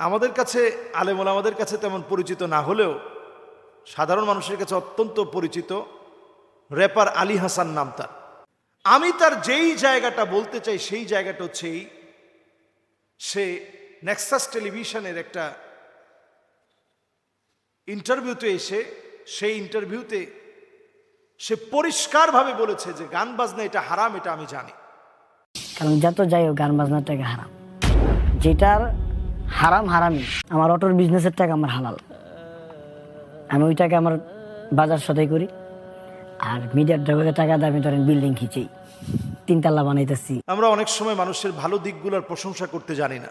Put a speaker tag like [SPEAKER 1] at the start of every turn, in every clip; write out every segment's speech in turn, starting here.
[SPEAKER 1] আমাদের কাছে আলেম ওলামাদের কাছে তেমন পরিচিত না হলেও সাধারণ মানুষের কাছে অত্যন্ত পরিচিত র্যাপার আলী হাসান নাম তার। আমি তার যেই জায়গাটা বলতে চাই সেই জায়গাটা হচ্ছে এই, সে নেক্সাস টেলিভিশনের একটা ইন্টারভিউতে এসে সেই ইন্টারভিউতে সে পরিষ্কারভাবে বলেছে যে গান বাজনা এটা হারাম, এটা আমি জানি।
[SPEAKER 2] কারণ যত যাই হোক গান বাজনার টাকা হারাম, যেটার হারাম হারামই। আমার অটোর বিজনেসের টাকা আমার হালাল, আমি ওই টাকা আমার বাজার সদাই করি। আর মিডিয়ার জগতের টাকা দিয়ে আমি ধরেন বিল্ডিং খিচি, তিনতলা বানাইতেছি।
[SPEAKER 1] আমরা অনেক সময় মানুষের ভালো দিকগুলোর প্রশংসা করতে জানি না।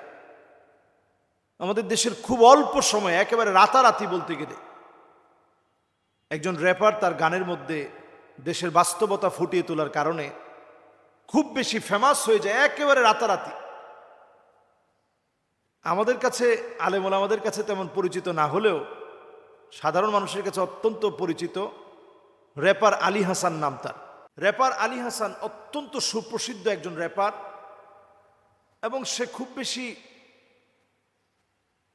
[SPEAKER 1] আমাদের দেশের খুব অল্প সময়, একেবারে রাতারাতি বলতে গেলে, একজন র্যাপার তার গানের মধ্যে দেশের বাস্তবতা ফুটিয়ে তোলার কারণে খুব বেশি ফেমাস হয়ে যায় একেবারে রাতারাতি। আমাদের কাছে আলেম ওলামাদের কাছে তেমন পরিচিত না হলেও সাধারণ মানুষের কাছে অত্যন্ত পরিচিত র্যাপার আলী হাসান নাম তার। র্যাপার আলী হাসান অত্যন্ত সুপ্রসিদ্ধ একজন র্যাপার এবং সে খুব বেশি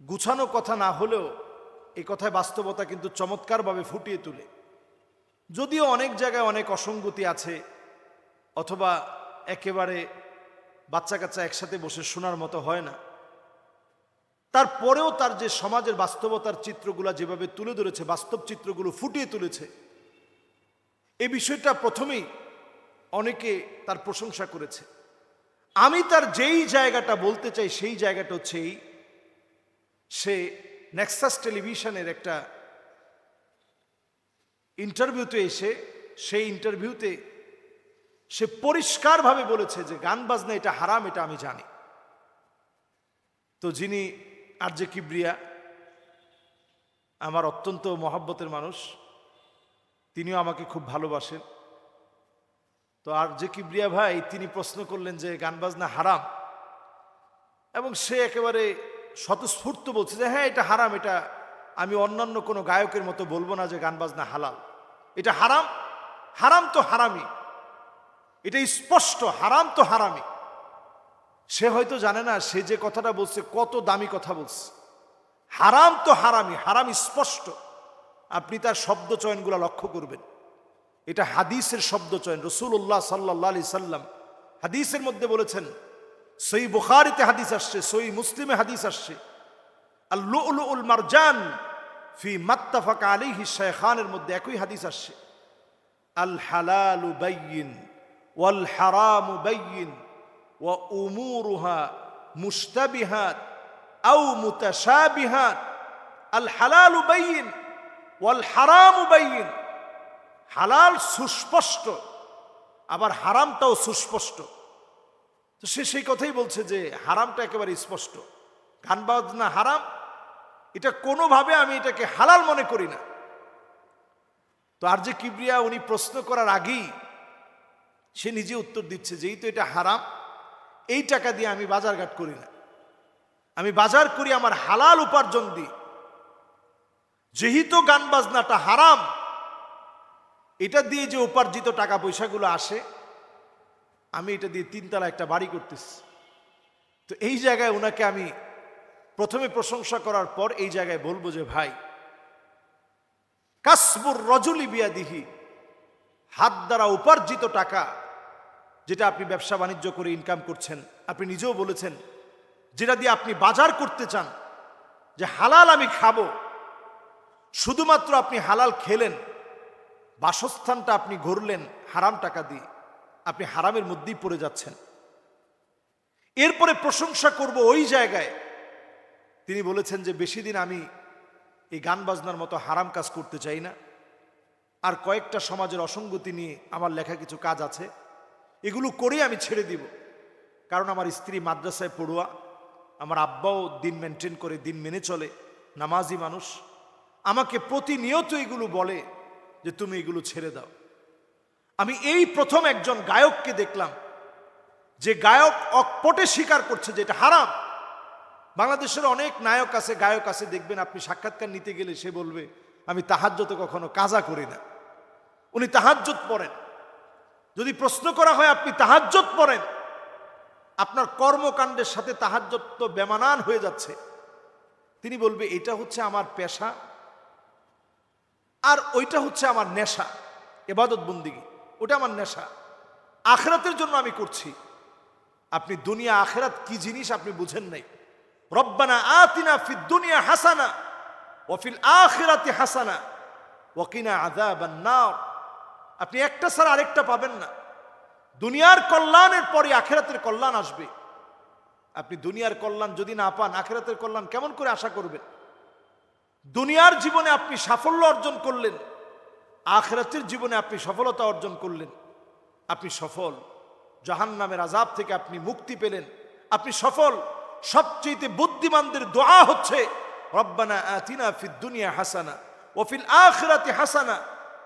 [SPEAKER 1] গুছানো কথা না হলেও এই কথায় বাস্তবতা কিন্তু চমৎকারভাবে ফুটিয়ে তোলে। যদিও অনেক জায়গায় অনেক অসঙ্গতি আছে অথবা একেবারে বাচ্চা কাচ্চা একসাথে বসে শোনার মতো হয় না, তারপরেও তার যে সমাজের বাস্তবতার চিত্রগুলো যেভাবে তুলে ধরেছে, বাস্তব চিত্রগুলো ফুটিয়ে তুলেছে, এই বিষয়টা প্রথমেই অনেকে তার প্রশংসা করেছে। আমি তার যেই জায়গাটা বলতে চাই সেই জায়গাটা হচ্ছে এই, সে নেক্সাস টেলিভিশনের একটা ইন্টারভিউতে এসে সেই ইন্টারভিউতে সে পরিষ্কারভাবে বলেছে যে গান বাজনা এটা হারাম, এটা আমি জানি। তো যিনি আরজে কিবরিয়া, আমার অত্যন্ত মহব্বতের মানুষ, তিনিও আমাকে খুব ভালোবাসেন। তো আরজে কিবরিয়া ভাই তিনি প্রশ্ন করলেন যে গান বাজনা হারাম, এবং সে একেবারে স্বতঃস্ফূর্ত বলছে যে হ্যাঁ এটা হারাম, এটা আমি অন্যান্য কোনো গায়কের মতো বলবো না যে গান বাজনা হালাল। এটা হারাম, হারাম তো হারামি, এটা স্পষ্ট, হারাম তো হারামি। সে হয়তো জানে না সে যে কথাটা বলছে কত দামি কথা বলছে। হারাম তো হারামি, হারাম স্পষ্ট। আপনি তার শব্দ চয়নগুলো লক্ষ্য করবেন, এটা হাদিসের শব্দ চয়ন। রাসূলুল্লাহ সাল্লাল্লাহু আলাইহি সাল্লাম হাদিসের মধ্যে বলেছেন, সহিহ বুখারীতে হাদিস আসছে, সহিহ মুসলিমে হাদিস আসছে, আল লুলুল মারজান ফি মাত্তাফাকা আলাইহি শাইখানের মধ্যে একই হাদিস আসছে, আল হালালু বাইয়িন ওয়াল হারামু বাইয়িন ওয়া উমুরুহা মুশতাবিহাত আও মুতাশাবিহাত। আল হালালু বাইয়িন ওয়াল হারামু বাইয়িন। হালাল সুস্পষ্ট, আবার হারামটাও সুস্পষ্ট। তো সে সেই কথাই বলছে যে হারামটা একেবারে স্পষ্ট, গান বাজনা হারাম, এটা কোনোভাবে আমি এটাকে হালাল মনে করি না। তো আরজে কিবরিয়া উনি প্রশ্ন করার আগেই সে নিজে উত্তর দিচ্ছে, যেহেতু এটা হারাম, এই টাকা দিয়ে আমি বাজারঘাট করি না, আমি বাজার করি আমার হালাল উপার্জন দিয়ে। যেহেতু গান বাজনাটা হারাম, এটা দিয়ে যে উপার্জিত টাকা পয়সাগুলো আসে, আমি এটা দিয়ে তিনতলা একটা বাড়ি করতেছি। তো এই জায়গায় ওনাকে আমি প্রথমে প্রশংসা করার পর এই জায়গায় বলবো যে ভাই, কাসবুর রজুলি বিয়াদিহি, হাত দ্বারা উপার্জিত টাকা, যেটা আপনি ব্যবসা বাণিজ্য করে ইনকাম করছেন, আপনি নিজেও বলেছেন যেটা দিয়ে আপনি বাজার করতে চান যে হালাল আমি খাবো, শুধুমাত্র আপনি হালাল খেলেন, বাসস্থানটা আপনি গড়লেন হারাম টাকা দিয়ে, আপনি হারামের মধ্যেই পড়ে যাচ্ছেন। এরপরে প্রশংসা করব ওই জায়গায় তিনি বলেছেন যে বেশি দিন আমি এই গান বাজনার মতো হারাম কাজ করতে চাই না, আর কয়েকটা সমাজের অসঙ্গতি নিয়ে আমার লেখা কিছু কাজ আছে, এগুলো করেই আমি ছেড়ে দিব। কারণ আমার স্ত্রী মাদ্রাসায় পড়ুয়া, আমার আব্বাও দিন মেনটেন করে, দিন মেনে চলে, নামাজি মানুষ, আমাকে প্রতিনিয়ত এগুলো বলে যে তুমি এগুলো ছেড়ে দাও। আমি এই প্রথম একজন গায়ককে দেখলাম যে গায়ক অকপটে স্বীকার করছে যে এটা হারাম। বাংলাদেশের অনেক নায়ক আছে, গায়ক আছে, দেখবেন আপনি সাক্ষাৎকার নিতে গেলে সে বলবে আমি তাহাজ্জুদে কখনো কাজা করি না। উনি তাহাজ্জুদ পড়েন। যদি প্রশ্ন করা হয় আপনি তাহাজ্জুদ পড়েন, আপনার কর্মকাণ্ডের সাথে তাহাজ্জুদ তো বেমানান হয়ে যাচ্ছে। তিনি বলবে এটা হচ্ছে আমার পেশা আর ওইটা হচ্ছে আমার নেশা, ইবাদত বন্দিগি, ওটা আমার নেশা, আখিরাতের জন্য আমি করছি। আপনি দুনিয়া আখিরাত কি জিনিস আপনি বুঝেন নাই। রব্বানা আতিনা ফিদ দুনিয়া হাসানা ওয়া ফিল আখিরাতি হাসানা ওয়া কিনা আযাবান নার। আপনি একটা ছাড়া আরেকটা পাবেন না। দুনিয়ার কল্যাণের পরে আখিরাতের কল্যাণ আসবে। আপনি দুনিয়ার কল্যাণ যদি না পান, আখিরাতের কল্যাণ কেমন করে আশা করবেন? দুনিয়ার জীবনে আপনি সাফল্য অর্জন করলেন, আখিরাতের জীবনে আপনি সফলতা অর্জন করলেন, আপনি সফল। জাহান্নামের আযাব থেকে আপনি মুক্তি পেলেন, আপনি সফল। সবচেয়ে বুদ্ধিমানদের দোয়া হচ্ছে রব্বানা আতিনা ফিদ দুনিয়া হাসানা ওয়া ফিল আখিরাতি হাসানা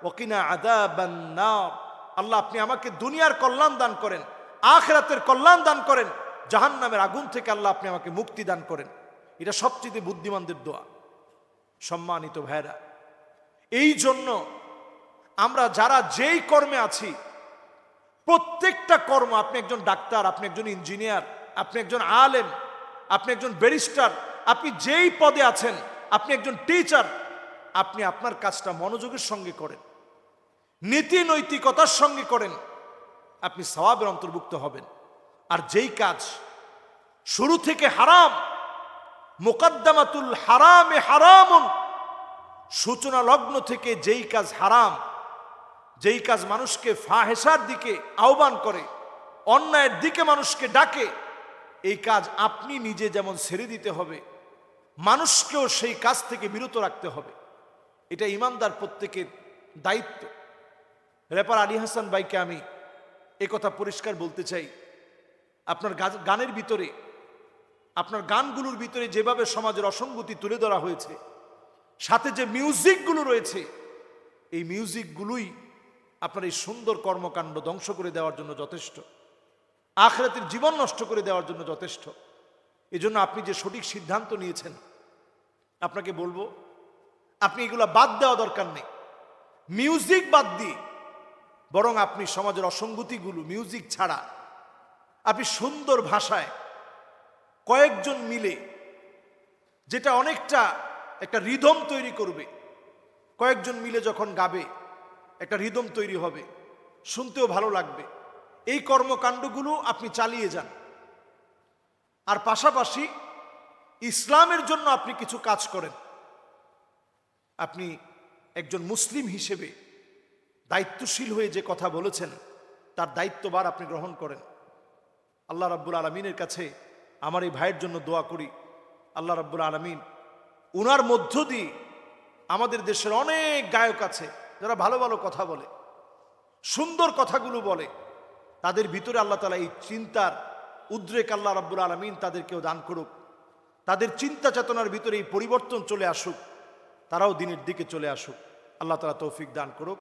[SPEAKER 1] ওয়া কিনা আযাবান নার। আল্লাহ, আপনি আমাকে দুনিয়ার কল্যাণ দান করেন, আখিরাতের কল্যাণ দান করেন, জাহান্নামের আগুন থেকে আল্লাহ আপনি আমাকে মুক্তি দান করেন। এটা সবচেয়ে বুদ্ধিমানদের দোয়া। সম্মানিত ভাইরা, এই জন্য আমরা যারা যেই কর্মে আছি, প্রত্যেকটা কর্ম, আপনি একজন ডাক্তার, আপনি একজন ইঞ্জিনিয়ার, আপনি একজন আলেম, আপনি একজন ব্যারিস্টার, আপনি যেই পদে আছেন, আপনি একজন টিচার, আপনি আপনার কাজটা মনোযোগের সঙ্গে করেন, নীতি নৈতিকতার সঙ্গে করেন, আপনি সওয়াবের অন্তর্ভুক্ত হবেন। আর যেই কাজ শুরু থেকে হারাম, মুকদ্দমাতুল হারামে হারামুন, সূচনা লগ্ন থেকে যেই কাজ হারাম, যেই কাজ মানুষকে ফাহেসার দিকে আহ্বান করে, অন্যায়ের দিকে মানুষকে ডাকে, এই কাজ আপনি নিজে যেমন ছেড়ে দিতে হবে, মানুষকেও সেই কাজ থেকে বিরত রাখতে হবে। এটা ইমানদার প্রত্যেকের দায়িত্ব। র্যাপার আলী হাসান ভাইকে আমি একথা পরিষ্কার বলতে চাই, আপনার গানের ভিতরে, আপনার গানগুলোর ভিতরে যেভাবে সমাজের অসঙ্গতি তুলে ধরা হয়েছে, সাথে যে মিউজিকগুলো রয়েছে, এই মিউজিকগুলোই আপনার এই সুন্দর কর্মকাণ্ড ধ্বংস করে দেওয়ার জন্য যথেষ্ট, আখিরাতের জীবন নষ্ট করে দেওয়ার জন্য যথেষ্ট। এজন্য আপনি যে সঠিক সিদ্ধান্ত নিয়েছেন, আপনাকে বলবো আপনি এগুলা বাদ দেওয়া দরকার নেই। মিউজিক বাদ দিয়ে বরং আপনি সমাজের অসঙ্গতিগুলো মিউজিক ছাড়া আপনি সুন্দর ভাষায় কয়েকজন মিলে, যেটা অনেকটা একটা রিদম তৈরি করবে, কয়েকজন মিলে যখন গাবে একটা রিদম তৈরি হবে, শুনতেও ভালো লাগবে। এই কর্মকাণ্ডগুলো আপনি চালিয়ে যান। আর পাশাপাশি ইসলামের জন্য আপনি কিছু কাজ করেন। আপনি একজন মুসলিম হিসেবে দায়িত্বশীল হয়ে যে কথা বলেছেন, তার দায়িত্বভার আপনি গ্রহণ করেন। আল্লাহ রাব্বুল আলামিনের কাছে আমার এই ভাইয়ের জন্য দোয়া করি, আল্লাহ রাব্বুল আলামিন উনার মধ্য দিয়ে আমাদের দেশের অনেক গায়ক আছে যারা ভালো ভালো কথা বলে, সুন্দর কথাগুলো বলে, তাদের ভিতরে আল্লাহ তাআলা এই চিন্তার উদ্রেক আল্লাহ রাব্বুল আলামিন তাদেরকেও দান করুক, তাদের চিন্তা চেতনার ভিতরে এই পরিবর্তন চলে আসুক, তারাও দিনের দিকে চলে আসুক। আল্লাহ তাআলা তৌফিক দান করুক।